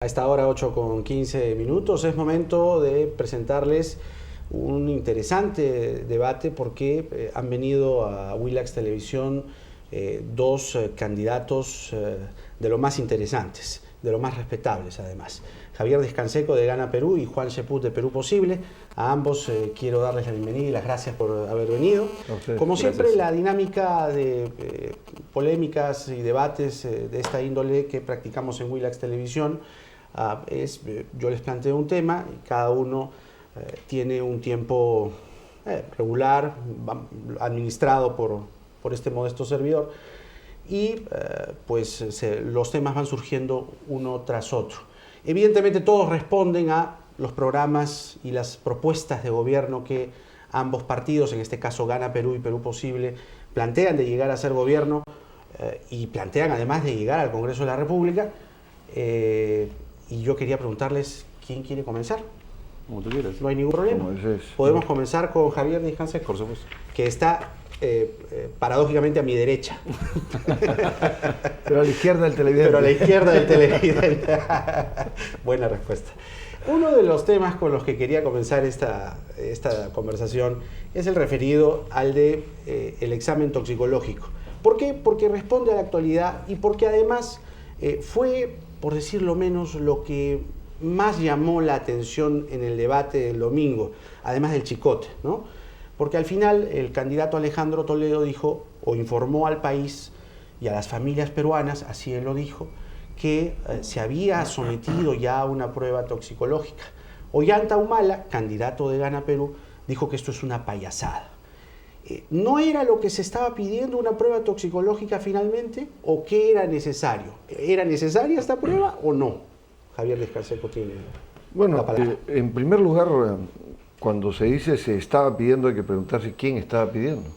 A esta hora 8:15 es momento de presentarles un interesante debate porque han venido a Willax Televisión dos candidatos de lo más interesantes, de lo más respetables además. Javier Descanseco de Gana Perú y Juan Cheput de Perú Posible. A ambos quiero darles la bienvenida y las gracias por haber venido. Como siempre, gracias. La dinámica de polémicas y debates de esta índole que practicamos en Willax Televisión yo les planteo un tema y cada uno tiene un tiempo regular, administrado por este modesto servidor, y los temas van surgiendo uno tras otro. Evidentemente todos responden a los programas y las propuestas de gobierno que ambos partidos, en este caso Gana Perú y Perú Posible, plantean de llegar a ser gobierno y plantean además de llegar al Congreso de la República. Y yo quería preguntarles, ¿quién quiere comenzar? Como tú quieras. No hay ningún problema. Podemos comenzar con Javier Descanseco, por supuesto, que está paradójicamente a mi derecha. Pero a la izquierda del televidente. Pero a la izquierda del televidente. Buena respuesta. Uno de los temas con los que quería comenzar esta conversación es el referido al de el examen toxicológico. ¿Por qué? Porque responde a la actualidad y porque además fue, por decirlo menos, lo que más llamó la atención en el debate del domingo, además del chicote, ¿no? Porque al final el candidato Alejandro Toledo dijo, o informó al país y a las familias peruanas, así él lo dijo, que se había sometido ya a una prueba toxicológica. Ollanta Humala, candidato de Gana Perú, dijo que esto es una payasada. ¿No era lo que se estaba pidiendo una prueba toxicológica finalmente? ¿O qué era necesario? ¿Era necesaria esta prueba o no? Javier Descanseco tiene la palabra. En primer lugar, cuando se dice se estaba pidiendo, hay que preguntarse quién estaba pidiendo.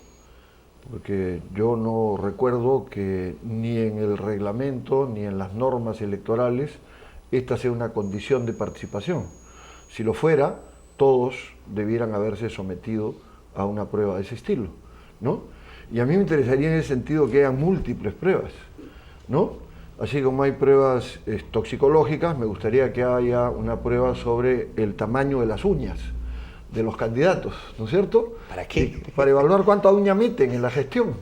Porque yo no recuerdo que ni en el reglamento ni en las normas electorales esta sea una condición de participación. Si lo fuera, todos debieran haberse sometido a una prueba de ese estilo, ¿no? Y a mí me interesaría en ese sentido que hayan múltiples pruebas, ¿no? Así como hay pruebas toxicológicas, me gustaría que haya una prueba sobre el tamaño de las uñas de los candidatos, ¿no es cierto? ¿Para qué? Para evaluar cuánta uña meten en la gestión,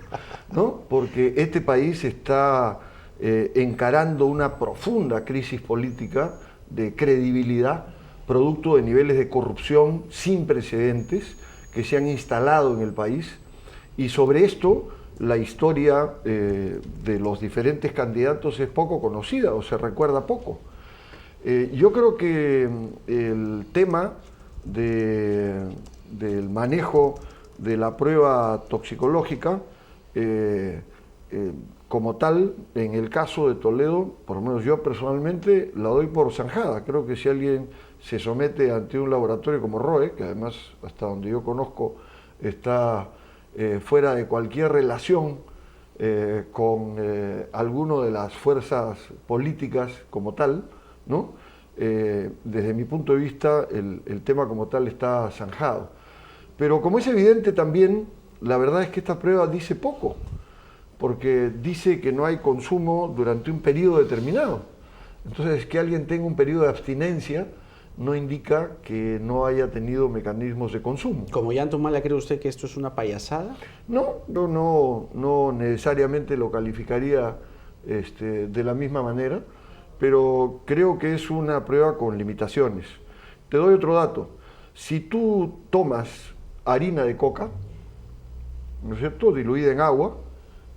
¿no? Porque este país está encarando una profunda crisis política de credibilidad, producto de niveles de corrupción sin precedentes que se han instalado en el país, y sobre esto la historia de los diferentes candidatos es poco conocida o se recuerda poco. Yo creo que el tema del manejo de la prueba toxicológica como tal, en el caso de Toledo, por lo menos yo personalmente la doy por zanjada. Creo que si alguien se somete ante un laboratorio como ROE, que además hasta donde yo conozco está fuera de cualquier relación con alguno de las fuerzas políticas como tal, ¿no? Desde mi punto de vista el tema como tal está zanjado. Pero como es evidente también, la verdad es que esta prueba dice poco, porque dice que no hay consumo durante un periodo determinado. Entonces, que alguien tenga un periodo de abstinencia no indica que no haya tenido mecanismos de consumo. ¿Como Ollanta Humala cree usted que esto es una payasada? No necesariamente lo calificaría de la misma manera, pero creo que es una prueba con limitaciones. Te doy otro dato. Si tú tomas harina de coca, ¿no es cierto?, diluida en agua,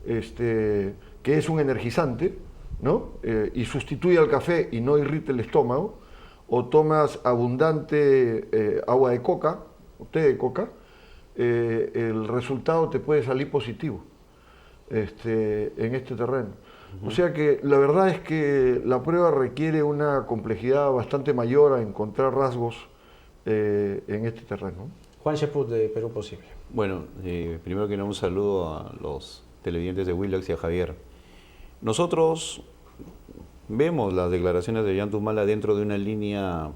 que es un energizante, ¿no? Y sustituye al café y no irrita el estómago, o tomas abundante agua de coca, o té de coca, el resultado te puede salir positivo en este terreno. O sea que la verdad es que la prueba requiere una complejidad bastante mayor a encontrar rasgos en este terreno. Juan Cheput de Perú Posible. Bueno, primero que nada un saludo a los televidentes de Willax y a Javier. Nosotros vemos las declaraciones de Ollanta Humala dentro de una línea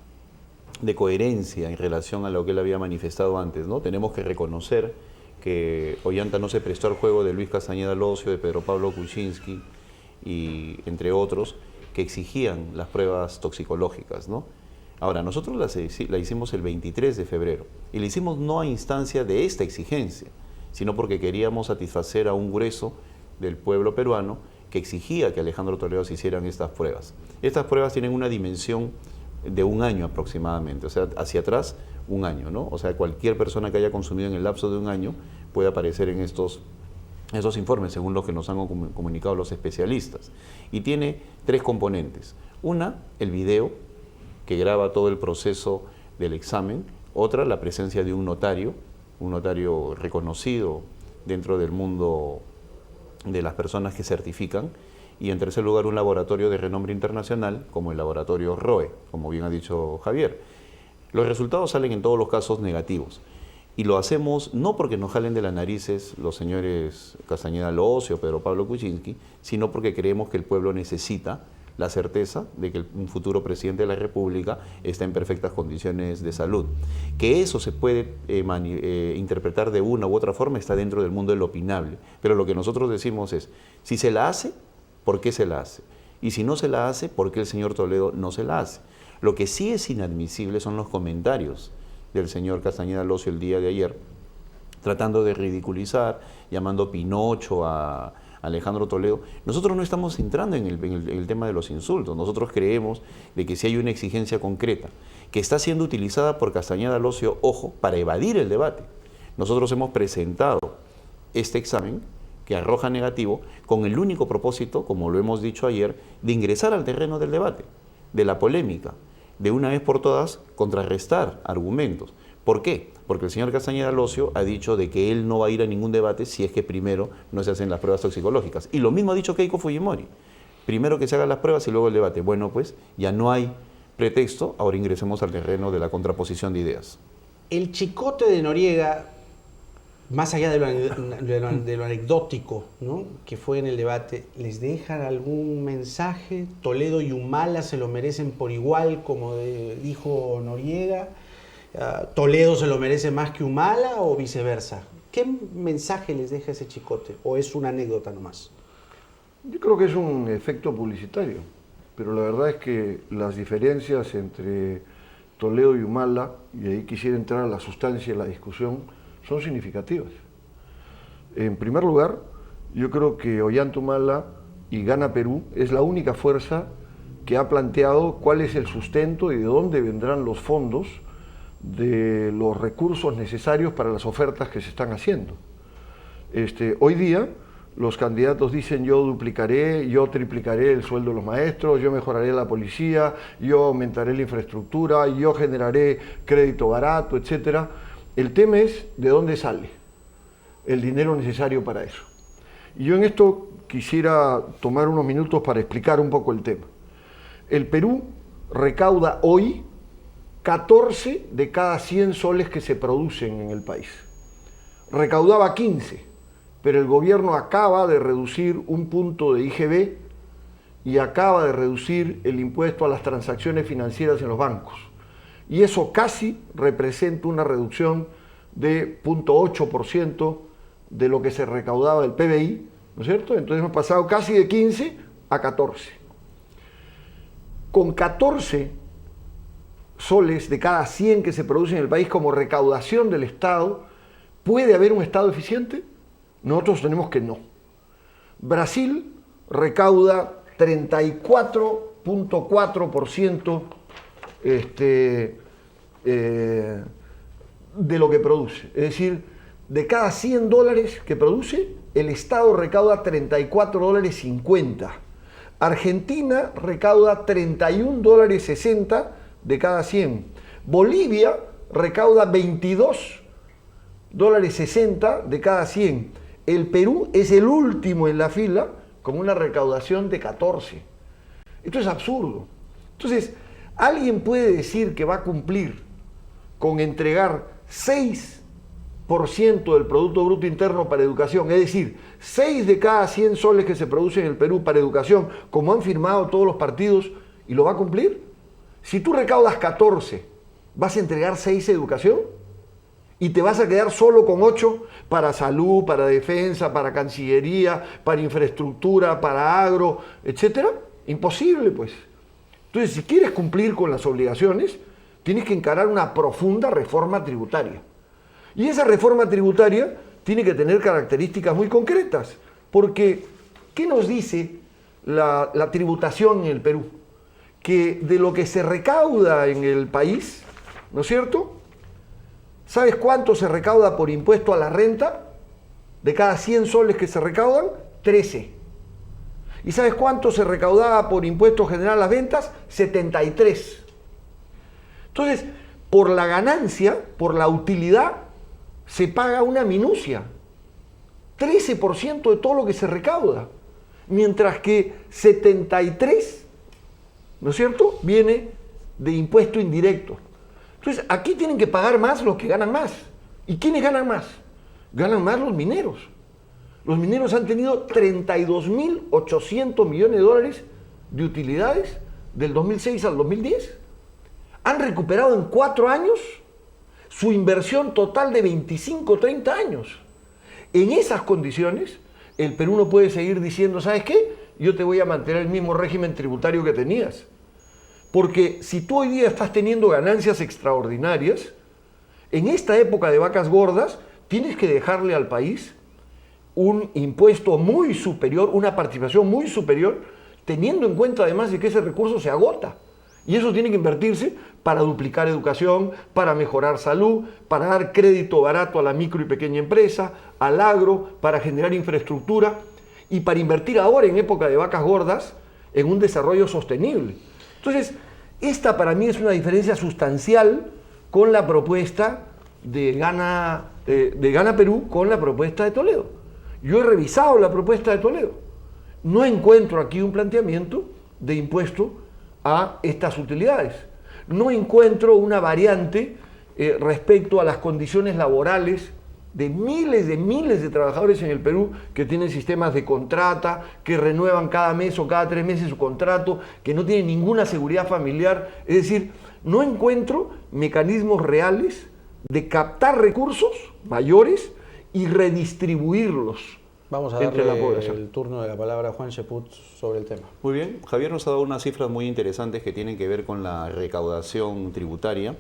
de coherencia en relación a lo que él había manifestado antes, ¿no? Tenemos que reconocer que Ollanta no se prestó al juego de Luis Castañeda Locio, de Pedro Pablo Kuczynski y entre otros, que exigían las pruebas toxicológicas, ¿no? Ahora, nosotros la hicimos el 23 de febrero y la hicimos no a instancia de esta exigencia, sino porque queríamos satisfacer a un grueso del pueblo peruano que exigía que Alejandro Toledo se hicieran estas pruebas. Estas pruebas tienen una dimensión de 1 año aproximadamente, o sea, hacia atrás 1 año, ¿no? O sea, cualquier persona que haya consumido en el lapso de 1 año puede aparecer en esos informes, según lo que nos han comunicado los especialistas. Y tiene 3 componentes. Una, el video, que graba todo el proceso del examen. Otra, la presencia de un notario reconocido dentro del mundo de las personas que certifican. Y en tercer lugar, un laboratorio de renombre internacional, como el laboratorio ROE, como bien ha dicho Javier. Los resultados salen en todos los casos negativos. Y lo hacemos no porque nos jalen de las narices los señores Castañeda Locio o Pedro Pablo Kuczynski, sino porque creemos que el pueblo necesita la certeza de que un futuro presidente de la República está en perfectas condiciones de salud. Que eso se puede interpretar de una u otra forma está dentro del mundo del opinable. Pero lo que nosotros decimos es, si se la hace, ¿por qué se la hace? Y si no se la hace, ¿por qué el señor Toledo no se la hace? Lo que sí es inadmisible son los comentarios del señor Castañeda Locio el día de ayer, tratando de ridiculizar, llamando Pinocho a Alejandro Toledo. Nosotros no estamos entrando en el tema de los insultos. Nosotros creemos de que si hay una exigencia concreta que está siendo utilizada por Castañeda Locio, ojo, para evadir el debate. Nosotros hemos presentado este examen que arroja negativo con el único propósito, como lo hemos dicho ayer, de ingresar al terreno del debate, de la polémica, de una vez por todas contrarrestar argumentos. ¿Por qué? Porque el señor Castañeda Locio ha dicho de que él no va a ir a ningún debate si es que primero no se hacen las pruebas toxicológicas. Y lo mismo ha dicho Keiko Fujimori. Primero que se hagan las pruebas y luego el debate. Bueno, pues ya no hay pretexto, ahora ingresemos al terreno de la contraposición de ideas. El chicote de Noriega, más allá de lo anecdótico, ¿no?, que fue en el debate, ¿les dejan algún mensaje? ¿Toledo y Humala se lo merecen por igual, como dijo Noriega? ¿Toledo se lo merece más que Humala o viceversa? ¿Qué mensaje les deja ese chicote? ¿O es una anécdota nomás? Yo creo que es un efecto publicitario, pero la verdad es que las diferencias entre Toledo y Humala, y ahí quisiera entrar a la sustancia de la discusión, son significativas. En primer lugar, yo creo que Ollanta-Humala y Gana Perú es la única fuerza que ha planteado cuál es el sustento y de dónde vendrán los fondos de los recursos necesarios para las ofertas que se están haciendo. Hoy día los candidatos dicen yo duplicaré, yo triplicaré el sueldo de los maestros, yo mejoraré la policía, yo aumentaré la infraestructura, yo generaré crédito barato, etcétera. El tema es de dónde sale el dinero necesario para eso. Y yo en esto quisiera tomar unos minutos para explicar un poco el tema. El Perú recauda hoy 14 de cada 100 soles que se producen en el país. Recaudaba 15, pero el gobierno acaba de reducir un punto de IGB y acaba de reducir el impuesto a las transacciones financieras en los bancos. Y eso casi representa una reducción de 0.8% de lo que se recaudaba del PBI, ¿no es cierto? Entonces hemos pasado casi de 15 a 14. Con 14 soles de cada 100 que se producen en el país como recaudación del Estado, ¿puede haber un Estado eficiente? Nosotros tenemos que no. Brasil recauda 34.4% de lo que produce. Es decir, de cada 100 dólares que produce, el Estado recauda 34 dólares 50. Argentina recauda 31 dólares 60 de cada 100. Bolivia recauda 22 dólares 60 de cada 100. El Perú es el último en la fila con una recaudación de 14. Esto es absurdo. Entonces, ¿alguien puede decir que va a cumplir con entregar 6% del Producto Bruto Interno para educación? Es decir, 6 de cada 100 soles que se producen en el Perú para educación, como han firmado todos los partidos, y lo va a cumplir. Si tú recaudas 14, ¿vas a entregar 6 a educación? ¿Y te vas a quedar solo con 8 para salud, para defensa, para cancillería, para infraestructura, para agro, etcétera? Imposible, pues. Entonces, si quieres cumplir con las obligaciones, tienes que encarar una profunda reforma tributaria. Y esa reforma tributaria tiene que tener características muy concretas, porque ¿qué nos dice la tributación en el Perú? Que de lo que se recauda en el país, ¿no es cierto? ¿Sabes cuánto se recauda por impuesto a la renta? De cada 100 soles que se recaudan, 13. ¿Y sabes cuánto se recaudaba por impuesto general a las ventas? 73. Entonces, por la ganancia, por la utilidad, se paga una minucia. 13% de todo lo que se recauda. Mientras que 73, ¿no es cierto?, viene de impuesto indirecto. Entonces, aquí tienen que pagar más los que ganan más. ¿Y quiénes ganan más? Ganan más los mineros. Los mineros han tenido 32.800 millones de dólares de utilidades del 2006 al 2010. Han recuperado en 4 años su inversión total de 25, 30 años. En esas condiciones, el Perú no puede seguir diciendo, ¿sabes qué? Yo te voy a mantener el mismo régimen tributario que tenías. Porque si tú hoy día estás teniendo ganancias extraordinarias, en esta época de vacas gordas, tienes que dejarle al país un impuesto muy superior, una participación muy superior, teniendo en cuenta además de que ese recurso se agota. Y eso tiene que invertirse para duplicar educación, para mejorar salud, para dar crédito barato a la micro y pequeña empresa, al agro, para generar infraestructura y para invertir ahora en época de vacas gordas en un desarrollo sostenible. Entonces, esta para mí es una diferencia sustancial con la propuesta de Gana Perú, con la propuesta de Toledo. Yo he revisado la propuesta de Toledo. No encuentro aquí un planteamiento de impuesto a estas utilidades. No encuentro una variante respecto a las condiciones laborales de miles de trabajadores en el Perú que tienen sistemas de contrata, que renuevan cada mes o cada 3 meses su contrato, que no tienen ninguna seguridad familiar. Es decir, no encuentro mecanismos reales de captar recursos mayores y redistribuirlos. Vamos a entre darle la población. el turno de la palabra a Juan Cheput sobre el tema. Muy bien, Javier nos ha dado unas cifras muy interesantes que tienen que ver con la recaudación tributaria.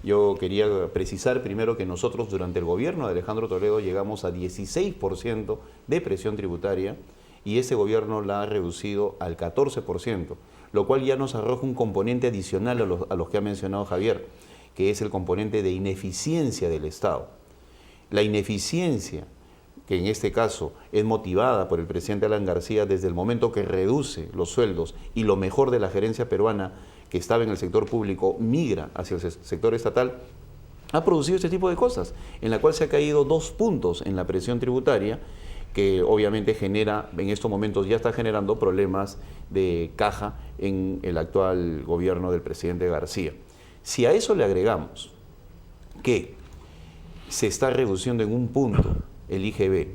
Yo quería precisar primero que nosotros durante el gobierno de Alejandro Toledo llegamos a 16% de presión tributaria y ese gobierno la ha reducido al 14%, lo cual ya nos arroja un componente adicional a los que ha mencionado Javier, que es el componente de ineficiencia del Estado. La ineficiencia, que en este caso es motivada por el presidente Alan García desde el momento que reduce los sueldos y lo mejor de la gerencia peruana que estaba en el sector público migra hacia el sector estatal, ha producido este tipo de cosas, en la cual se ha caído 2 puntos en la presión tributaria, que obviamente genera, en estos momentos ya está generando problemas de caja en el actual gobierno del presidente García. Si a eso le agregamos que se está reduciendo en 1 punto el IGB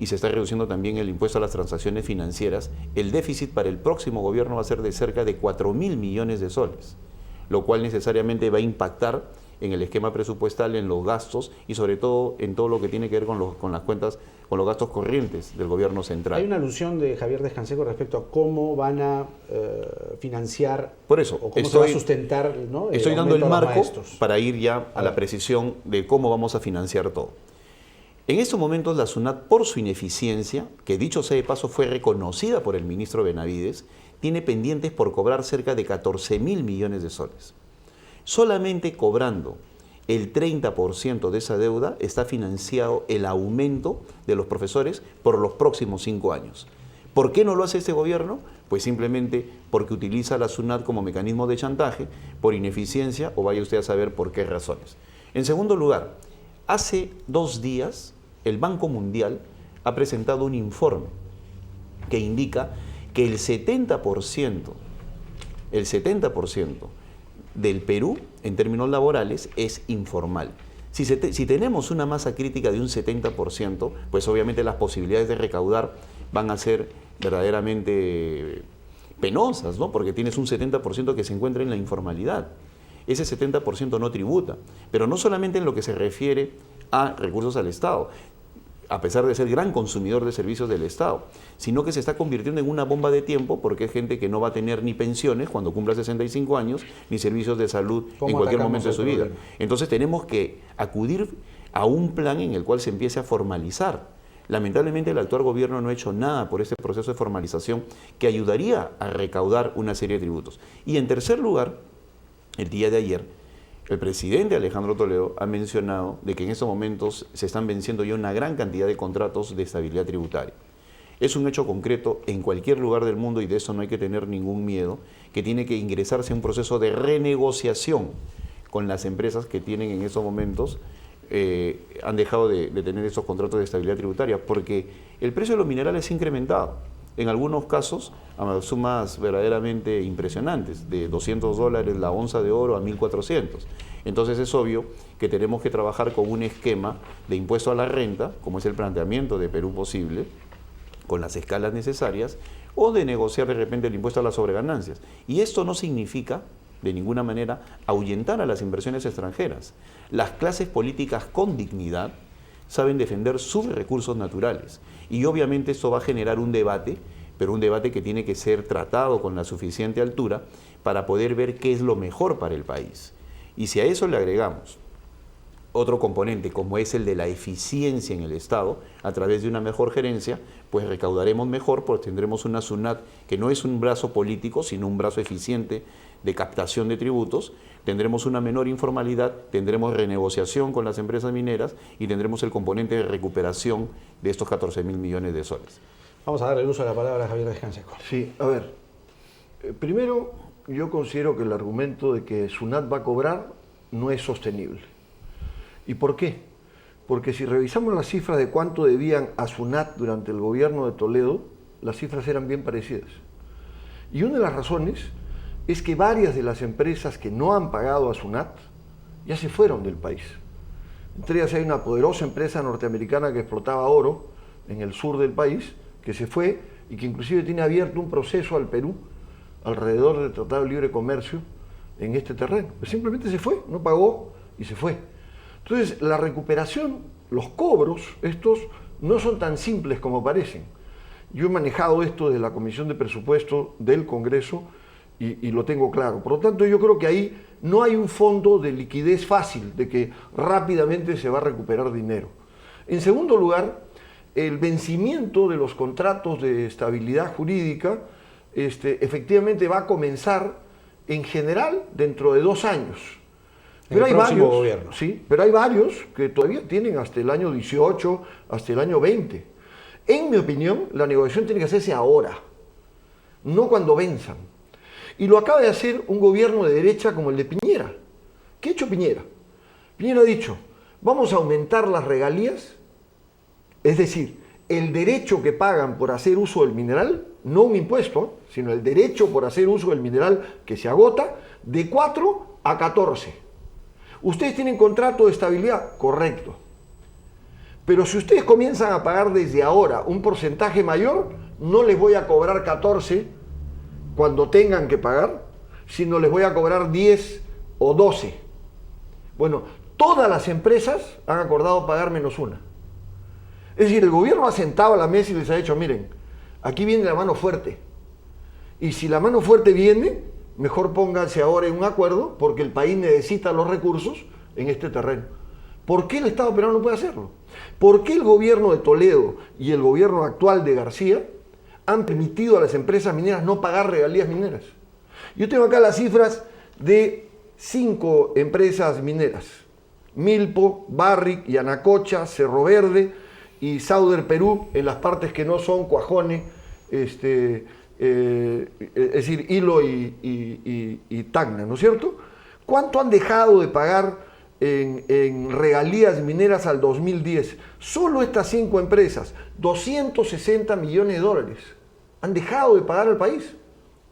y se está reduciendo también el impuesto a las transacciones financieras, el déficit para el próximo gobierno va a ser de cerca de 4.000 millones de soles, lo cual necesariamente va a impactar en el esquema presupuestal, en los gastos y sobre todo en todo lo que tiene que ver con las cuentas, con los gastos corrientes del gobierno central. Hay una alusión de Javier Descanseco respecto a cómo van a financiar, por eso, o cómo se va a sustentar, ¿no?, estoy dando el marco maestros, para ir ya a la precisión de cómo vamos a financiar todo. En estos momentos la SUNAT, por su ineficiencia, que dicho sea de paso fue reconocida por el ministro Benavides, tiene pendientes por cobrar cerca de 14.000 millones de soles. Solamente cobrando el 30% de esa deuda está financiado el aumento de los profesores por los próximos 5 años. ¿Por qué no lo hace este gobierno? Pues simplemente porque utiliza la SUNAT como mecanismo de chantaje, por ineficiencia o vaya usted a saber por qué razones. En segundo lugar, hace 2 días el Banco Mundial ha presentado un informe que indica que el 70% del Perú en términos laborales es informal. Si tenemos una masa crítica de un 70%, pues obviamente las posibilidades de recaudar van a ser verdaderamente penosas, ¿no? Porque tienes un 70% que se encuentra en la informalidad. Ese 70% no tributa, pero no solamente en lo que se refiere a recursos al Estado. a pesar de ser gran consumidor de servicios del Estado, sino que se está convirtiendo en una bomba de tiempo porque es gente que no va a tener ni pensiones cuando cumpla 65 años, ni servicios de salud en cualquier momento de su vida. Entonces tenemos que acudir a un plan en el cual se empiece a formalizar. Lamentablemente el actual gobierno no ha hecho nada por este proceso de formalización que ayudaría a recaudar una serie de tributos. Y en tercer lugar, el día de ayer, el presidente Alejandro Toledo ha mencionado de que en estos momentos se están venciendo ya una gran cantidad de contratos de estabilidad tributaria. Es un hecho concreto en cualquier lugar del mundo y de eso no hay que tener ningún miedo, que tiene que ingresarse a un proceso de renegociación con las empresas que tienen en estos momentos, han dejado de tener esos contratos de estabilidad tributaria, porque el precio de los minerales se ha incrementado. En algunos casos, a sumas verdaderamente impresionantes, de $200 la onza de oro a 1.400. Entonces es obvio que tenemos que trabajar con un esquema de impuesto a la renta, como es el planteamiento de Perú Posible, con las escalas necesarias, o de negociar de repente el impuesto a las sobreganancias. Y esto no significa, de ninguna manera, ahuyentar a las inversiones extranjeras. Las clases políticas con dignidad saben defender sus recursos naturales. Y obviamente esto va a generar un debate, pero un debate que tiene que ser tratado con la suficiente altura para poder ver qué es lo mejor para el país. Y si a eso le agregamos otro componente, como es el de la eficiencia en el Estado, a través de una mejor gerencia, pues recaudaremos mejor, porque tendremos una SUNAT que no es un brazo político, sino un brazo eficiente de captación de tributos, tendremos una menor informalidad, tendremos renegociación con las empresas mineras y tendremos el componente de recuperación de estos 14.000 millones de soles. Vamos a darle el uso de la palabra a Javier Descanseco. Sí, a ver, primero yo considero que el argumento de que SUNAT va a cobrar no es sostenible. ¿Y por qué? Porque si revisamos las cifras de cuánto debían a SUNAT durante el gobierno de Toledo, las cifras eran bien parecidas. Y una de las razones es que varias de las empresas que no han pagado a SUNAT ya se fueron del país. Entre ellas hay una poderosa empresa norteamericana que explotaba oro en el sur del país, que se fue y que inclusive tiene abierto un proceso al Perú alrededor del Tratado de Libre Comercio en este terreno. Pues simplemente se fue, no pagó y se fue. Entonces, la recuperación, los cobros, estos no son tan simples como parecen. Yo he manejado esto desde la Comisión de Presupuesto del Congreso y lo tengo claro. Por lo tanto, yo creo que ahí no hay un fondo de liquidez fácil, de que rápidamente se va a recuperar dinero. En segundo lugar, el vencimiento de los contratos de estabilidad jurídica efectivamente va a comenzar en general dentro de 2 años. Pero hay varios, gobierno. Sí, pero hay varios que todavía tienen hasta el año 18, hasta el año 20. En mi opinión, la negociación tiene que hacerse ahora, no cuando venzan. Y lo acaba de hacer un gobierno de derecha como el de Piñera. ¿Qué ha hecho Piñera? Piñera ha dicho, vamos a aumentar las regalías, es decir, el derecho que pagan por hacer uso del mineral, no un impuesto, sino el derecho por hacer uso del mineral que se agota, de 4 a 14. ¿Ustedes tienen contrato de estabilidad? Correcto. Pero si ustedes comienzan a pagar desde ahora un porcentaje mayor, no les voy a cobrar 14 cuando tengan que pagar, sino les voy a cobrar 10 o 12. Bueno, todas las empresas han acordado pagar menos una. Es decir, el gobierno ha sentado a la mesa y les ha dicho, miren, aquí viene la mano fuerte. Y si la mano fuerte viene, mejor pónganse ahora en un acuerdo porque el país necesita los recursos en este terreno. ¿Por qué el Estado peruano no puede hacerlo? ¿Por qué el gobierno de Toledo y el gobierno actual de García han permitido a las empresas mineras no pagar regalías mineras? Yo tengo acá las cifras de 5 empresas mineras: Milpo, Barrick, Yanacocha, Cerro Verde y Sauder Perú, en las partes que no son Cuajone, es decir, Hilo y Tacna, ¿no es cierto? ¿Cuánto han dejado de pagar en regalías mineras al 2010? Solo estas 5 empresas, 260 millones de dólares, han dejado de pagar al país,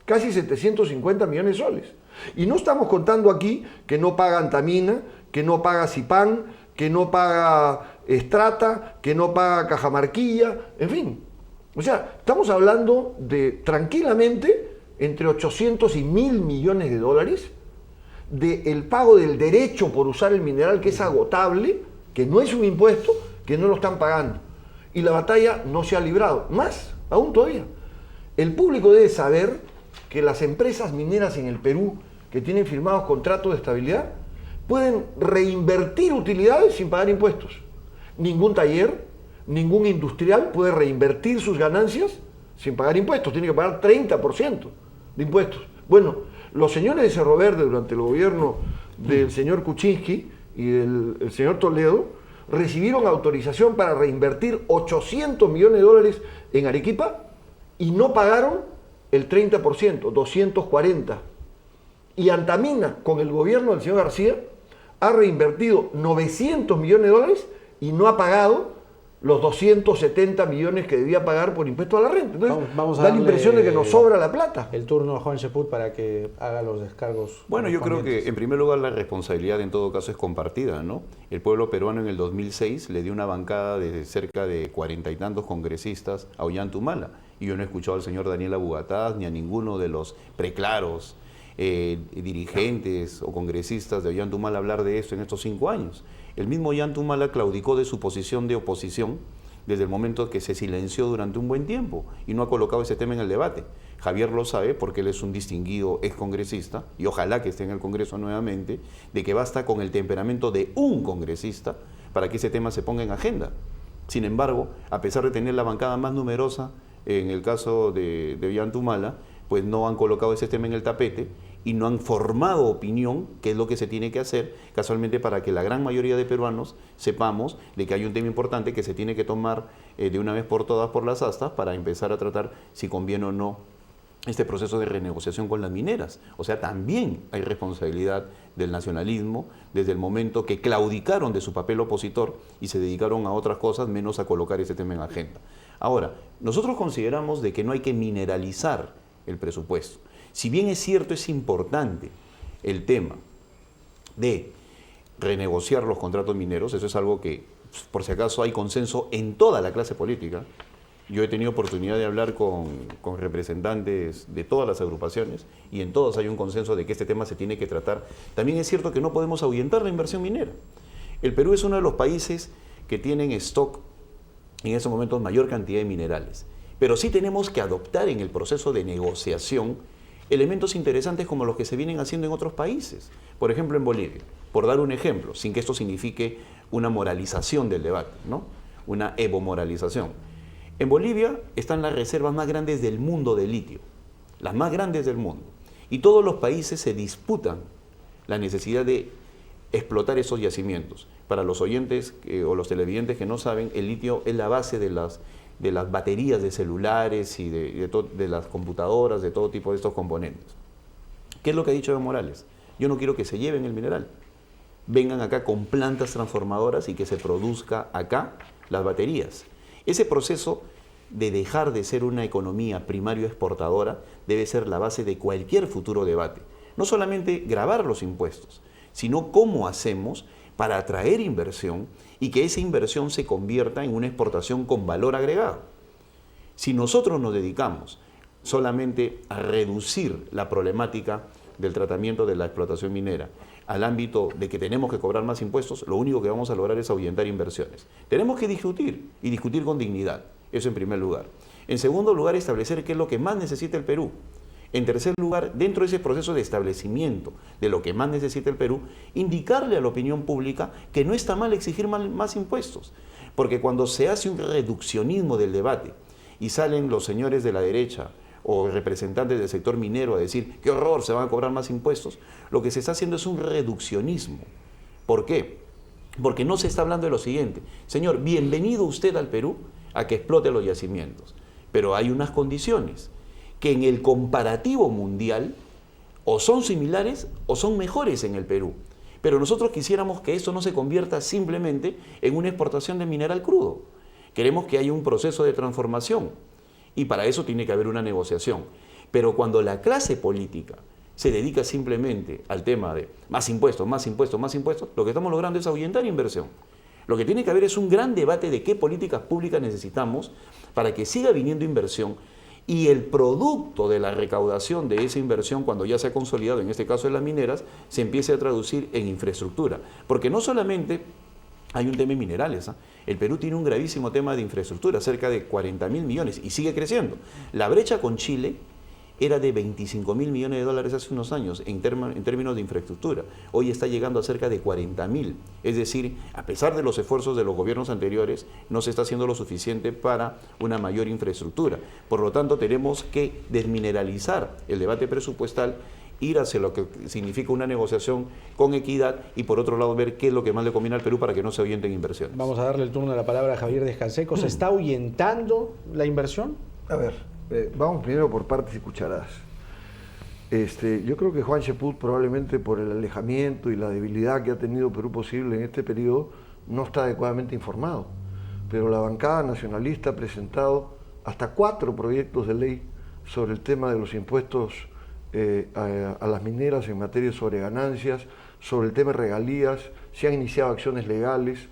casi 750 millones de soles. Y no estamos contando aquí que no paga Antamina, que no paga Cipán, que no paga Estrata, que no paga Cajamarquilla, en fin. O sea, estamos hablando de tranquilamente entre 800 y 1.000 millones de dólares del pago del derecho por usar el mineral, que es agotable, que no es un impuesto, que no lo están pagando. y la batalla no se ha librado. Más, aún todavía. El público debe saber que las empresas mineras en el Perú que tienen firmados contratos de estabilidad pueden reinvertir utilidades sin pagar impuestos. Ningún taller, ningún industrial puede reinvertir sus ganancias sin pagar impuestos. Tiene que pagar 30% de impuestos. Bueno, los señores de Cerro Verde durante el gobierno del señor Kuczynski y del señor Toledo recibieron autorización para reinvertir 800 millones de dólares en Arequipa y no pagaron el 30%, 240. Y Antamina, con el gobierno del señor García, ha reinvertido 900 millones de dólares y no ha pagado los 270 millones que debía pagar por impuesto a la renta. Entonces, vamos a da la impresión de que nos sobra la plata. El turno a Juan Cheput para que haga los descargos. Bueno, yo creo que en primer lugar la responsabilidad en todo caso es compartida, ¿no? El pueblo peruano en el 2006 le dio una bancada de cerca de 40 y tantos congresistas a Ollantumala. Y yo no he escuchado al señor Daniel Abugataz ni a ninguno de los preclaros dirigentes o congresistas de Ollantumala hablar de esto en estos 5 años. El mismo Ollantumala claudicó de su posición de oposición desde el momento que se silenció durante un buen tiempo y no ha colocado ese tema en el debate. Javier lo sabe porque él es un distinguido excongresista y ojalá que esté en el Congreso nuevamente, de que basta con el temperamento de un congresista para que ese tema se ponga en agenda. Sin embargo, a pesar de tener la bancada más numerosa, en el caso de Ollantumala, pues no han colocado ese tema en el tapete y no han formado opinión, que es lo que se tiene que hacer, casualmente para que la gran mayoría de peruanos sepamos de que hay un tema importante que se tiene que tomar de una vez por todas por las astas para empezar a tratar si conviene o no este proceso de renegociación con las mineras. O sea, también hay responsabilidad del nacionalismo desde el momento que claudicaron de su papel opositor y se dedicaron a otras cosas menos a colocar ese tema en agenda. Ahora, nosotros consideramos de que no hay que mineralizar el presupuesto. Si bien es cierto, es importante el tema de renegociar los contratos mineros, eso es algo que, por si acaso, hay consenso en toda la clase política. Yo he tenido oportunidad de hablar con representantes de todas las agrupaciones y en todos hay un consenso de que este tema se tiene que tratar. También es cierto que no podemos ahuyentar la inversión minera. El Perú es uno de los países que tienen stock en estos momentos mayor cantidad de minerales, pero sí tenemos que adoptar en el proceso de negociación elementos interesantes como los que se vienen haciendo en otros países. Por ejemplo, en Bolivia, por dar un ejemplo, sin que esto signifique una moralización del debate, ¿no? Una evomoralización. En Bolivia están las reservas más grandes del mundo de litio, las más grandes del mundo. Y todos los países se disputan la necesidad de explotar esos yacimientos. Para los oyentes o los televidentes que no saben, el litio es la base de las baterías de celulares y de las computadoras, de todo tipo de estos componentes. ¿Qué es lo que ha dicho Evo Morales? Yo no quiero que se lleven el mineral. Vengan acá con plantas transformadoras y que se produzca acá las baterías. Ese proceso de dejar de ser una economía primario exportadora debe ser la base de cualquier futuro debate. No solamente gravar los impuestos, sino cómo hacemos para atraer inversión y que esa inversión se convierta en una exportación con valor agregado. Si nosotros nos dedicamos solamente a reducir la problemática del tratamiento de la explotación minera al ámbito de que tenemos que cobrar más impuestos, lo único que vamos a lograr es ahuyentar inversiones. Tenemos que discutir, y discutir con dignidad, eso en primer lugar. En segundo lugar, establecer qué es lo que más necesita el Perú. En tercer lugar, dentro de ese proceso de establecimiento de lo que más necesita el Perú, indicarle a la opinión pública que no está mal exigir más impuestos. Porque cuando se hace un reduccionismo del debate y salen los señores de la derecha o representantes del sector minero a decir ¡qué horror! Se van a cobrar más impuestos. Lo que se está haciendo es un reduccionismo. ¿Por qué? Porque no se está hablando de lo siguiente. Señor, bienvenido usted al Perú a que explote los yacimientos. Pero hay unas condiciones que en el comparativo mundial o son similares o son mejores en el Perú. Pero nosotros quisiéramos que esto no se convierta simplemente en una exportación de mineral crudo. Queremos que haya un proceso de transformación y para eso tiene que haber una negociación. Pero cuando la clase política se dedica simplemente al tema de más impuestos, más impuestos, más impuestos, lo que estamos logrando es ahuyentar inversión. Lo que tiene que haber es un gran debate de qué políticas públicas necesitamos para que siga viniendo inversión y el producto de la recaudación de esa inversión, cuando ya se ha consolidado, en este caso de las mineras, se empiece a traducir en infraestructura. Porque no solamente hay un tema en minerales. El Perú tiene un gravísimo tema de infraestructura, cerca de 40.000 millones, y sigue creciendo. La brecha con Chile era de 25.000 millones de dólares hace unos años en términos de infraestructura. Hoy está llegando a cerca de 40.000. Es decir, a pesar de los esfuerzos de los gobiernos anteriores, no se está haciendo lo suficiente para una mayor infraestructura. Por lo tanto, tenemos que desmineralizar el debate presupuestal, ir hacia lo que significa una negociación con equidad y, por otro lado, ver qué es lo que más le conviene al Perú para que no se ahuyenten inversiones. Vamos a darle el turno de la palabra a Javier Descanseco. ¿Se está ahuyentando la inversión? A ver, vamos primero por partes y cucharadas. Yo creo que Juan Cheput, probablemente por el alejamiento y la debilidad que ha tenido Perú Posible en este periodo, no está adecuadamente informado. Pero la bancada nacionalista ha presentado hasta 4 proyectos de ley sobre el tema de los impuestos a las mineras en materia sobre ganancias, sobre el tema de regalías. Se han iniciado acciones legales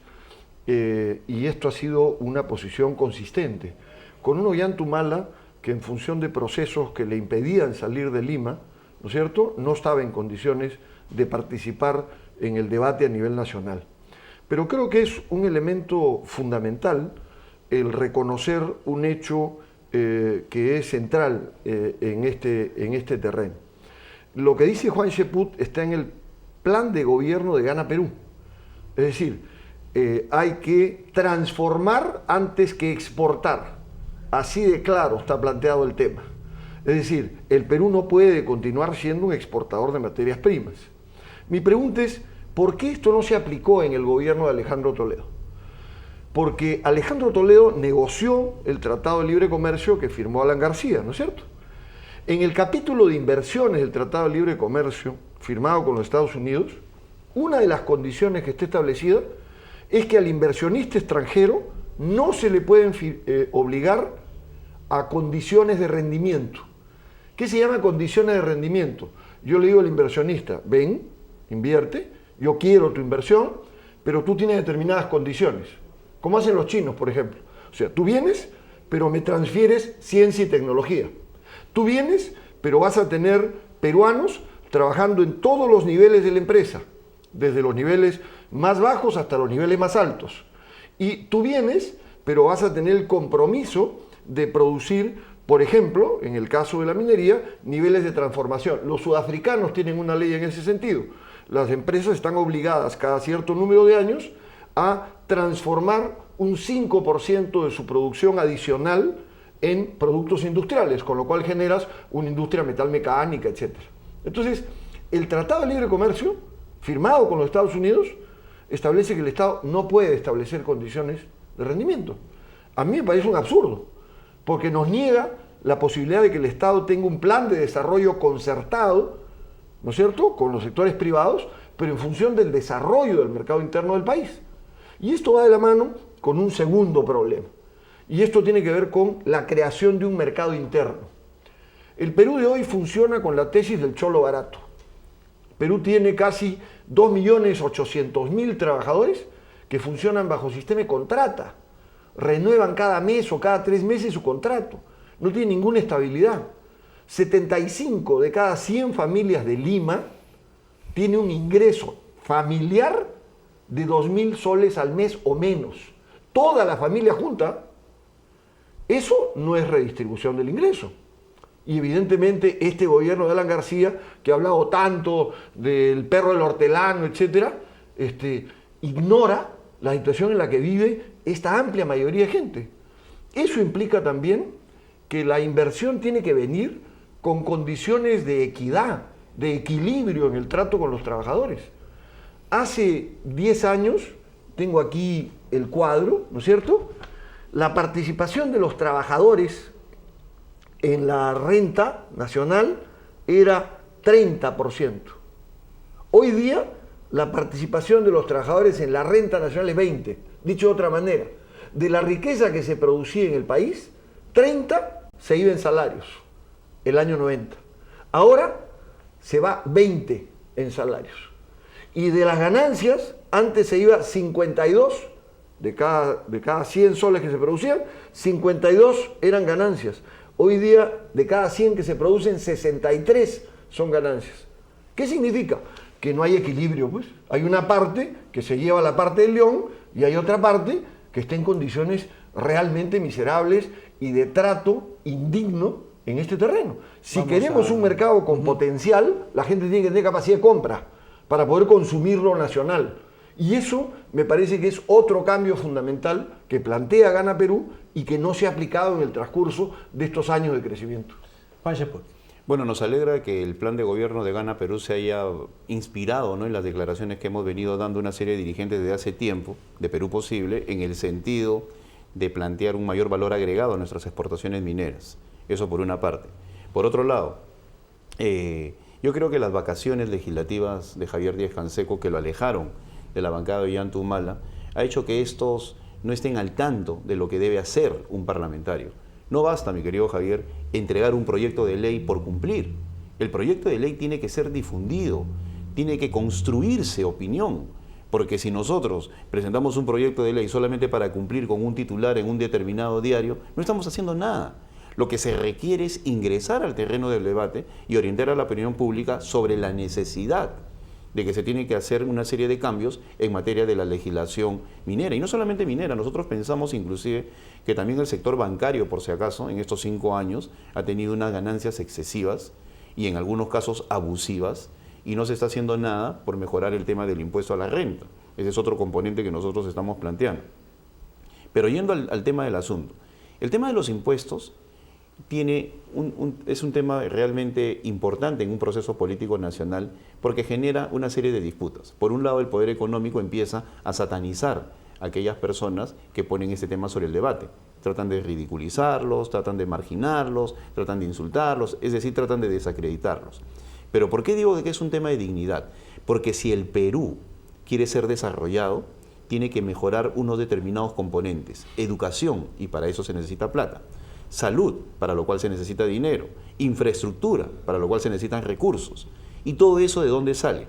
y esto ha sido una posición consistente. Con un Ollanta que en función de procesos que le impedían salir de Lima, ¿no es cierto?, no estaba en condiciones de participar en el debate a nivel nacional. Pero creo que es un elemento fundamental el reconocer un hecho que es central en este terreno. Lo que dice Juan Cheput está en el plan de gobierno de Gana Perú. Es decir, hay que transformar antes que exportar. Así de claro está planteado el tema. Es decir, el Perú no puede continuar siendo un exportador de materias primas. Mi pregunta es, ¿por qué esto no se aplicó en el gobierno de Alejandro Toledo? Porque Alejandro Toledo negoció el Tratado de Libre Comercio que firmó Alan García, ¿no es cierto? En el capítulo de inversiones del Tratado de Libre Comercio firmado con los Estados Unidos, una de las condiciones que está establecida es que al inversionista extranjero no se le pueden obligar a condiciones de rendimiento. ¿Qué se llama condiciones de rendimiento? Yo le digo al inversionista, ven, invierte, yo quiero tu inversión, pero tú tienes determinadas condiciones, como hacen los chinos, por ejemplo. O sea, tú vienes, pero me transfieres ciencia y tecnología. Tú vienes, pero vas a tener peruanos trabajando en todos los niveles de la empresa, desde los niveles más bajos hasta los niveles más altos. Y tú vienes, pero vas a tener el compromiso de producir, por ejemplo, en el caso de la minería, niveles de transformación. Los sudafricanos tienen una ley en ese sentido. Las empresas están obligadas cada cierto número de años a transformar un 5% de su producción adicional en productos industriales, con lo cual generas una industria metalmecánica, etc. Entonces, el Tratado de Libre Comercio, firmado con los Estados Unidos, establece que el Estado no puede establecer condiciones de rendimiento. A mí me parece un absurdo, porque nos niega la posibilidad de que el Estado tenga un plan de desarrollo concertado, ¿no es cierto?, con los sectores privados, pero en función del desarrollo del mercado interno del país. Y esto va de la mano con un segundo problema, y esto tiene que ver con la creación de un mercado interno. El Perú de hoy funciona con la tesis del cholo barato. Perú tiene casi 2.800.000 trabajadores que funcionan bajo sistema de contrata. Renuevan cada mes o cada 3 meses su contrato. No tiene ninguna estabilidad. 75 de cada 100 familias de Lima tiene un ingreso familiar de 2.000 soles al mes o menos. Toda la familia junta. Eso no es redistribución del ingreso. Y evidentemente este gobierno de Alan García, que ha hablado tanto del perro del hortelano, etcétera, ignora la situación en la que vive esta amplia mayoría de gente. Eso implica también que la inversión tiene que venir con condiciones de equidad, de equilibrio en el trato con los trabajadores. Hace 10 años, tengo aquí el cuadro, ¿no es cierto?, la participación de los trabajadores en la renta nacional era 30%. Hoy día, la participación de los trabajadores en la renta nacional es 20%. Dicho de otra manera, de la riqueza que se producía en el país, 30 se iba en salarios, el año 90. Ahora se va 20 en salarios. Y de las ganancias, antes se iba 52, de cada 100 soles que se producían, 52 eran ganancias. Hoy día, de cada 100 que se producen, 63 son ganancias. ¿Qué significa? Que no hay equilibrio, pues. Hay una parte que se lleva la parte del león y hay otra parte que está en condiciones realmente miserables y de trato indigno en este terreno. Si queremos un mercado con potencial, la gente tiene que tener capacidad de compra para poder consumir lo nacional. Y eso me parece que es otro cambio fundamental que plantea Gana Perú y que no se ha aplicado en el transcurso de estos años de crecimiento. Juan Cheput. Bueno, nos alegra que el plan de gobierno de Gana Perú se haya inspirado, ¿no?, en las declaraciones que hemos venido dando una serie de dirigentes desde hace tiempo de Perú Posible, en el sentido de plantear un mayor valor agregado a nuestras exportaciones mineras. Eso por una parte. Por otro lado, yo creo que las vacaciones legislativas de Javier Díaz-Canseco, que lo alejaron de la bancada de Ollanta Humala, ha hecho que estos no estén al tanto de lo que debe hacer un parlamentario. No basta, mi querido Javier, entregar un proyecto de ley por cumplir. El proyecto de ley tiene que ser difundido, tiene que construirse opinión, porque si nosotros presentamos un proyecto de ley solamente para cumplir con un titular en un determinado diario, no estamos haciendo nada. Lo que se requiere es ingresar al terreno del debate y orientar a la opinión pública sobre la necesidad de que se tiene que hacer una serie de cambios en materia de la legislación minera. Y no solamente minera, nosotros pensamos inclusive que también el sector bancario, por si acaso, en estos 5 años ha tenido unas ganancias excesivas y en algunos casos abusivas, y no se está haciendo nada por mejorar el tema del impuesto a la renta. Ese es otro componente que nosotros estamos planteando. Pero yendo al tema del asunto, el tema de los impuestos es un tema realmente importante en un proceso político nacional porque genera una serie de disputas. Por un lado, el poder económico empieza a satanizar a aquellas personas que ponen este tema sobre el debate. Tratan de ridiculizarlos, tratan de marginarlos, tratan de insultarlos, es decir, tratan de desacreditarlos. Pero ¿por qué digo que es un tema de dignidad? Porque si el Perú quiere ser desarrollado, tiene que mejorar unos determinados componentes. Educación, y para eso se necesita plata. Salud, para lo cual se necesita dinero. Infraestructura, para lo cual se necesitan recursos. ¿Y todo eso de dónde sale?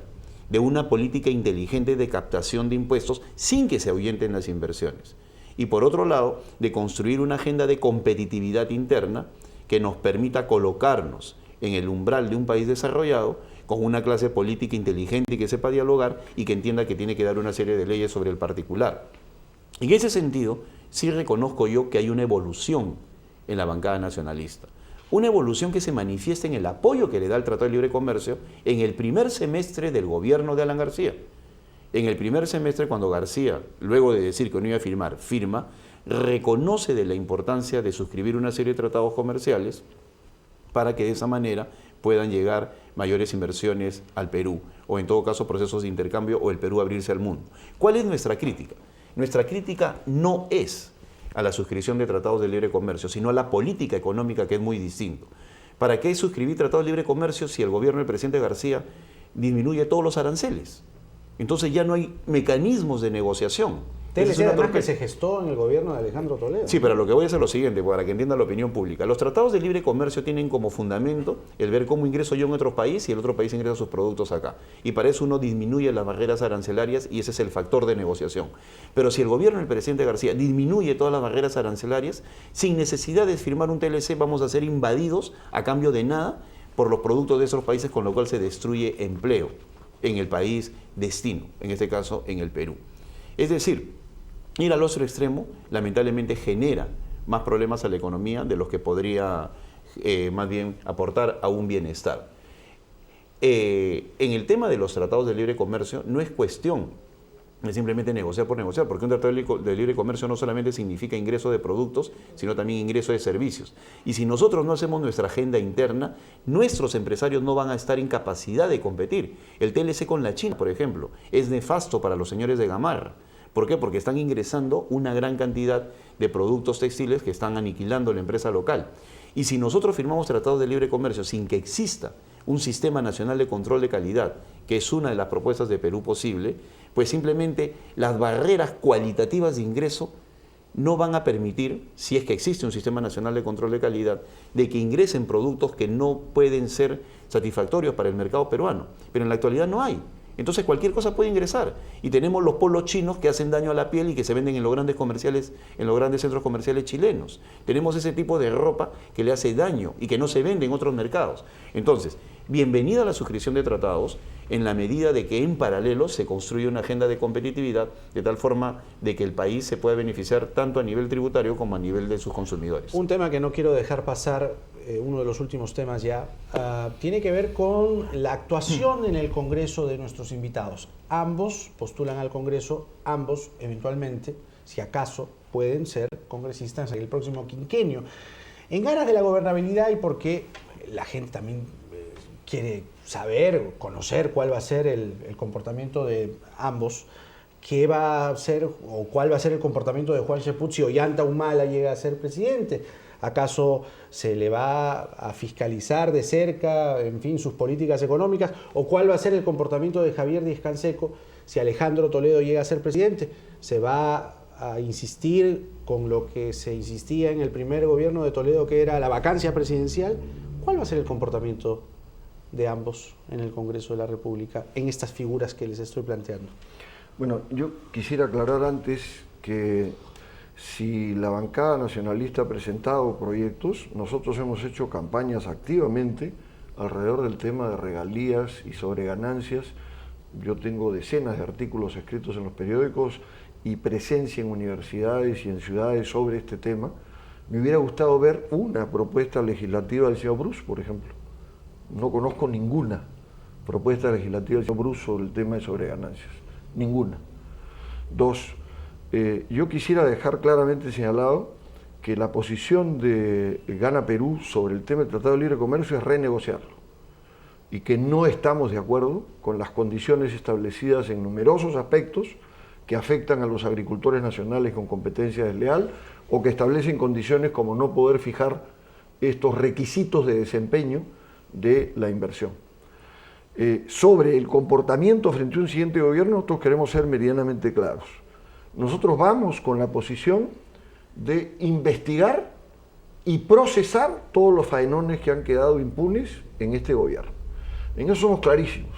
De una política inteligente de captación de impuestos sin que se ahuyenten las inversiones. Y por otro lado, de construir una agenda de competitividad interna que nos permita colocarnos en el umbral de un país desarrollado con una clase política inteligente y que sepa dialogar y que entienda que tiene que dar una serie de leyes sobre el particular. En ese sentido, sí reconozco yo que hay una evolución en la bancada nacionalista. Una evolución que se manifiesta en el apoyo que le da el Tratado de Libre Comercio en el primer semestre del gobierno de Alan García. En el primer semestre, cuando García, luego de decir que no iba a firmar, firma, reconoce de la importancia de suscribir una serie de tratados comerciales para que de esa manera puedan llegar mayores inversiones al Perú, o en todo caso procesos de intercambio, o el Perú abrirse al mundo. ¿Cuál es nuestra crítica? Nuestra crítica no es a la suscripción de tratados de libre comercio, sino a la política económica, que es muy distinto. ¿Para qué suscribir tratados de libre comercio si el gobierno del presidente García disminuye todos los aranceles? Entonces ya no hay mecanismos de negociación. TLC además que se gestó en el gobierno de Alejandro Toledo. Sí, pero lo que voy a hacer es lo siguiente, para que entienda la opinión pública. Los tratados de libre comercio tienen como fundamento el ver cómo ingreso yo en otro país y el otro país ingresa sus productos acá. Y para eso uno disminuye las barreras arancelarias y ese es el factor de negociación. Pero si el gobierno del presidente García disminuye todas las barreras arancelarias, sin necesidad de firmar un TLC vamos a ser invadidos a cambio de nada por los productos de esos países, con lo cual se destruye empleo en el país destino, en este caso en el Perú. Es decir, ir al otro extremo lamentablemente genera más problemas a la economía de los que podría más bien aportar a un bienestar. En el tema de los tratados de libre comercio no es cuestión de simplemente negociar por negociar, porque un tratado de libre comercio no solamente significa ingreso de productos, sino también ingreso de servicios. Y si nosotros no hacemos nuestra agenda interna, nuestros empresarios no van a estar en capacidad de competir. El TLC con la China, por ejemplo, es nefasto para los señores de Gamarra. ¿Por qué? Porque están ingresando una gran cantidad de productos textiles que están aniquilando la empresa local. Y si nosotros firmamos tratados de libre comercio sin que exista un sistema nacional de control de calidad, que es una de las propuestas de Perú Posible, pues simplemente las barreras cualitativas de ingreso no van a permitir, si es que existe un sistema nacional de control de calidad, de que ingresen productos que no pueden ser satisfactorios para el mercado peruano. Pero en la actualidad no hay. Entonces cualquier cosa puede ingresar. Y tenemos los polos chinos que hacen daño a la piel y que se venden en los grandes comerciales, en los grandes centros comerciales chilenos. Tenemos ese tipo de ropa que le hace daño y que no se vende en otros mercados. Entonces, bienvenida la suscripción de tratados en la medida de que en paralelo se construye una agenda de competitividad de tal forma de que el país se pueda beneficiar tanto a nivel tributario como a nivel de sus consumidores. Un tema que no quiero dejar pasar, uno de los últimos temas ya, tiene que ver con la actuación en el Congreso de nuestros invitados. Ambos postulan al Congreso, ambos eventualmente, si acaso, pueden ser congresistas en el próximo quinquenio. En ganas de la gobernabilidad y porque la gente también quiere saber, conocer cuál va a ser el comportamiento de ambos, qué va a ser o cuál va a ser el comportamiento de Juan Sepúlveda si Ollanta Humala llega a ser presidente. ¿Acaso se le va a fiscalizar de cerca, en fin, sus políticas económicas? ¿O cuál va a ser el comportamiento de Javier Díaz-Canseco si Alejandro Toledo llega a ser presidente? ¿Se va a insistir con lo que se insistía en el primer gobierno de Toledo, que era la vacancia presidencial? ¿Cuál va a ser el comportamiento de ambos en el Congreso de la República en estas figuras que les estoy planteando? Bueno, yo quisiera aclarar antes que si la bancada nacionalista ha presentado proyectos, nosotros hemos hecho campañas activamente alrededor del tema de regalías y sobre ganancias. Yo tengo decenas de artículos escritos en los periódicos y presencia en universidades y en ciudades sobre este tema. Me hubiera gustado ver una propuesta legislativa del señor Bruce, por ejemplo. No conozco ninguna propuesta legislativa del señor Bruce sobre el tema de sobreganancias. Ninguna. Dos, yo quisiera dejar claramente señalado que la posición de Gana Perú sobre el tema del Tratado de Libre Comercio es renegociarlo y que no estamos de acuerdo con las condiciones establecidas en numerosos aspectos que afectan a los agricultores nacionales con competencia desleal o que establecen condiciones como no poder fijar estos requisitos de desempeño de la inversión. Sobre el comportamiento frente a un siguiente gobierno, nosotros queremos ser medianamente claros. Nosotros vamos con la posición de investigar y procesar todos los faenones que han quedado impunes en este gobierno. En eso somos clarísimos.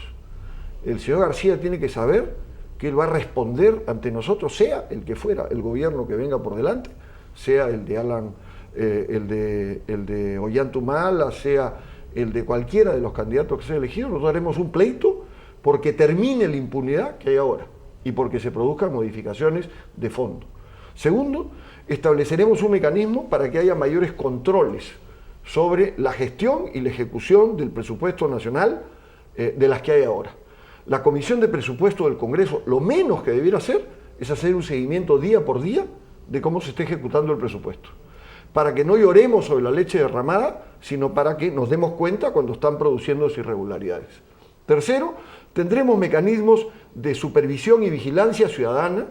El señor García tiene que saber que él va a responder ante nosotros, sea el que fuera el gobierno que venga por delante, sea el de el de Ollanta Humala, sea el de cualquiera de los candidatos que sea elegido. Nosotros haremos un pleito porque termine la impunidad que hay ahora y porque se produzcan modificaciones de fondo. Segundo, estableceremos un mecanismo para que haya mayores controles sobre la gestión y la ejecución del presupuesto nacional de las que hay ahora. La Comisión de Presupuesto del Congreso, lo menos que debiera hacer es hacer un seguimiento día por día de cómo se está ejecutando el presupuesto, para que no lloremos sobre la leche derramada, sino para que nos demos cuenta cuando están produciéndose irregularidades. Tercero, tendremos mecanismos de supervisión y vigilancia ciudadana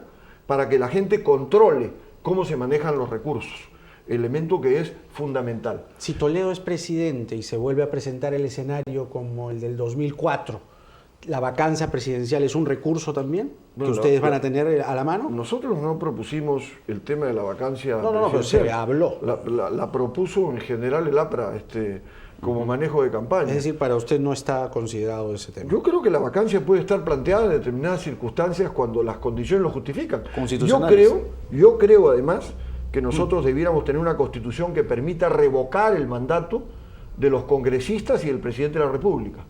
para que la gente controle cómo se manejan los recursos, elemento que es fundamental. Si Toledo es presidente y se vuelve a presentar el escenario como el del 2004, ¿la vacancia presidencial es un recurso también que ustedes van a tener a la mano? Nosotros no propusimos el tema de la vacancia No, pero se habló. La propuso en general el APRA como manejo de campaña. Es decir, para usted no está considerado ese tema. Yo creo que la vacancia puede estar planteada en determinadas circunstancias cuando las condiciones lo justifican. Yo creo además que nosotros debiéramos tener una constitución que permita revocar el mandato de los congresistas y el presidente de la República.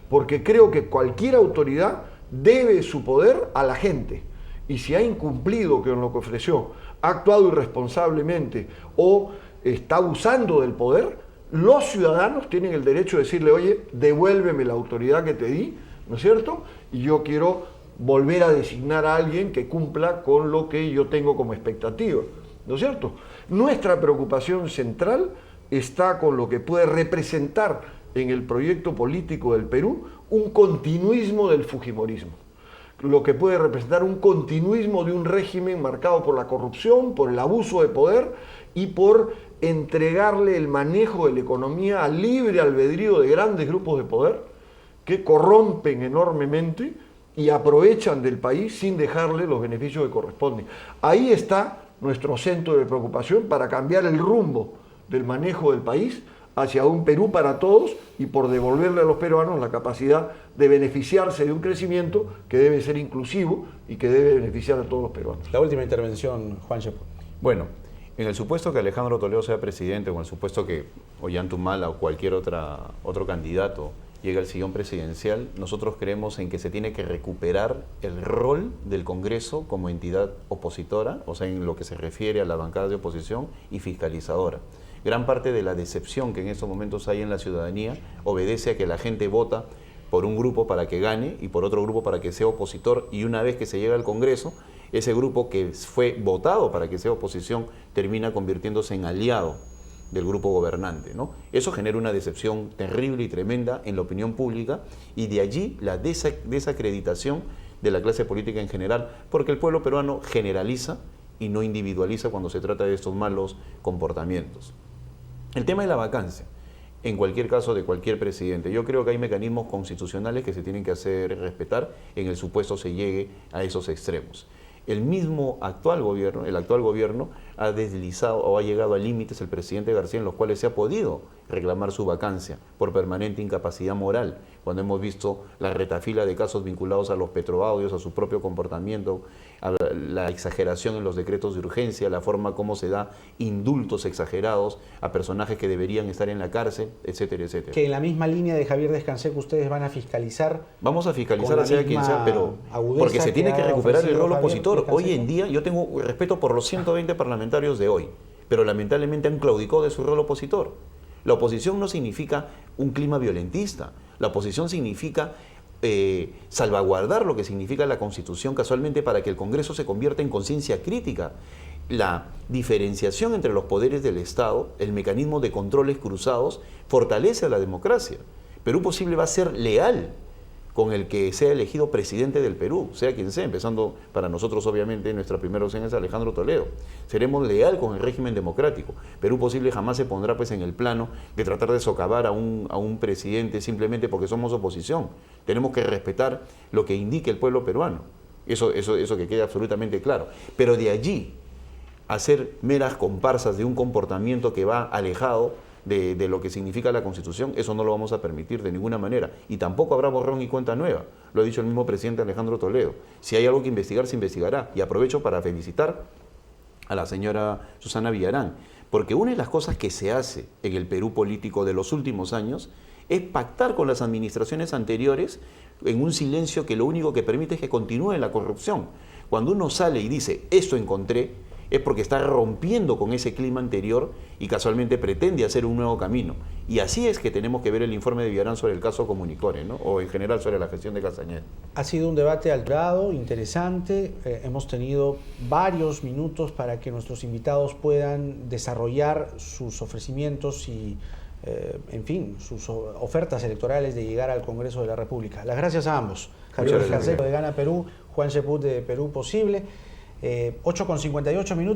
Porque creo que cualquier autoridad debe su poder a la gente. Y si ha incumplido con lo que ofreció, ha actuado irresponsablemente o está abusando del poder, los ciudadanos tienen el derecho de decirle, oye, devuélveme la autoridad que te di, ¿no es cierto? Y yo quiero volver a designar a alguien que cumpla con lo que yo tengo como expectativa, ¿no es cierto? Nuestra preocupación central está con lo que puede representar en el proyecto político del Perú un continuismo del fujimorismo, lo que puede representar un continuismo de un régimen marcado por la corrupción, por el abuso de poder y por entregarle el manejo de la economía al libre albedrío de grandes grupos de poder que corrompen enormemente y aprovechan del país sin dejarle los beneficios que corresponden. Ahí está nuestro centro de preocupación para cambiar el rumbo del manejo del país hacia un Perú para todos y por devolverle a los peruanos la capacidad de beneficiarse de un crecimiento que debe ser inclusivo y que debe beneficiar a todos los peruanos. La última intervención, Juan Sepúlveda. Bueno, en el supuesto que Alejandro Toledo sea presidente, o en el supuesto que Ollanta Humala o cualquier otro candidato llega al sillón presidencial, nosotros creemos en que se tiene que recuperar el rol del Congreso como entidad opositora, o sea, en lo que se refiere a la bancada de oposición y fiscalizadora. Gran parte de la decepción que en estos momentos hay en la ciudadanía obedece a que la gente vota por un grupo para que gane y por otro grupo para que sea opositor, y una vez que se llega al Congreso, ese grupo que fue votado para que sea oposición termina convirtiéndose en aliado del grupo gobernante, ¿no? Eso genera una decepción terrible y tremenda en la opinión pública, y de allí la desacreditación de la clase política en general, porque el pueblo peruano generaliza y no individualiza cuando se trata de estos malos comportamientos. El tema de la vacancia, en cualquier caso de cualquier presidente, yo creo que hay mecanismos constitucionales que se tienen que hacer respetar en el supuesto se llegue a esos extremos. El actual gobierno ha deslizado o ha llegado a límites, el presidente García, en los cuales se ha podido reclamar su vacancia por permanente incapacidad moral, cuando hemos visto la retafila de casos vinculados a los petroaudios, a su propio comportamiento, a la exageración en los decretos de urgencia, la forma como se da indultos exagerados a personajes que deberían estar en la cárcel, etcétera, etcétera. Que en la misma línea de Javier Descanseco ustedes van a fiscalizar. Vamos a fiscalizar a sea quien sea, pero porque se tiene que recuperar el rol opositor. Hoy en día yo tengo respeto por los 120 parlamentarios de hoy, pero lamentablemente han claudicado de su rol opositor. La oposición no significa un clima violentista, la oposición significa salvaguardar lo que significa la Constitución, casualmente para que el Congreso se convierta en conciencia crítica. La diferenciación entre los poderes del Estado, el mecanismo de controles cruzados, fortalece a la democracia. Perú Posible va a ser leal con el que sea elegido presidente del Perú, sea quien sea, empezando para nosotros obviamente nuestra primera opción es Alejandro Toledo. Seremos leal con el régimen democrático. Perú Posible jamás se pondrá pues en el plano de tratar de socavar a un presidente simplemente porque somos oposición. Tenemos que respetar lo que indique el pueblo peruano. Eso que quede absolutamente claro. Pero de allí hacer meras comparsas de un comportamiento que va alejado de lo que significa la Constitución, eso no lo vamos a permitir de ninguna manera. Y tampoco habrá borrón y cuenta nueva. Lo ha dicho el mismo presidente Alejandro Toledo. Si hay algo que investigar, se investigará. Y aprovecho para felicitar a la señora Susana Villarán, porque una de las cosas que se hace en el Perú político de los últimos años es pactar con las administraciones anteriores en un silencio que lo único que permite es que continúe la corrupción. Cuando uno sale y dice, esto encontré, es porque está rompiendo con ese clima anterior y casualmente pretende hacer un nuevo camino. Y así es que tenemos que ver el informe de Villarán sobre el caso Comunicore, ¿no? O en general sobre la gestión de Castañeda. Ha sido un debate alturado, interesante. Hemos tenido varios minutos para que nuestros invitados puedan desarrollar sus ofrecimientos y, en fin, sus ofertas electorales de llegar al Congreso de la República. Las gracias a ambos. Javier Descanseco de Gana Perú, Juan Cheput de Perú Posible. 8:58 minutos.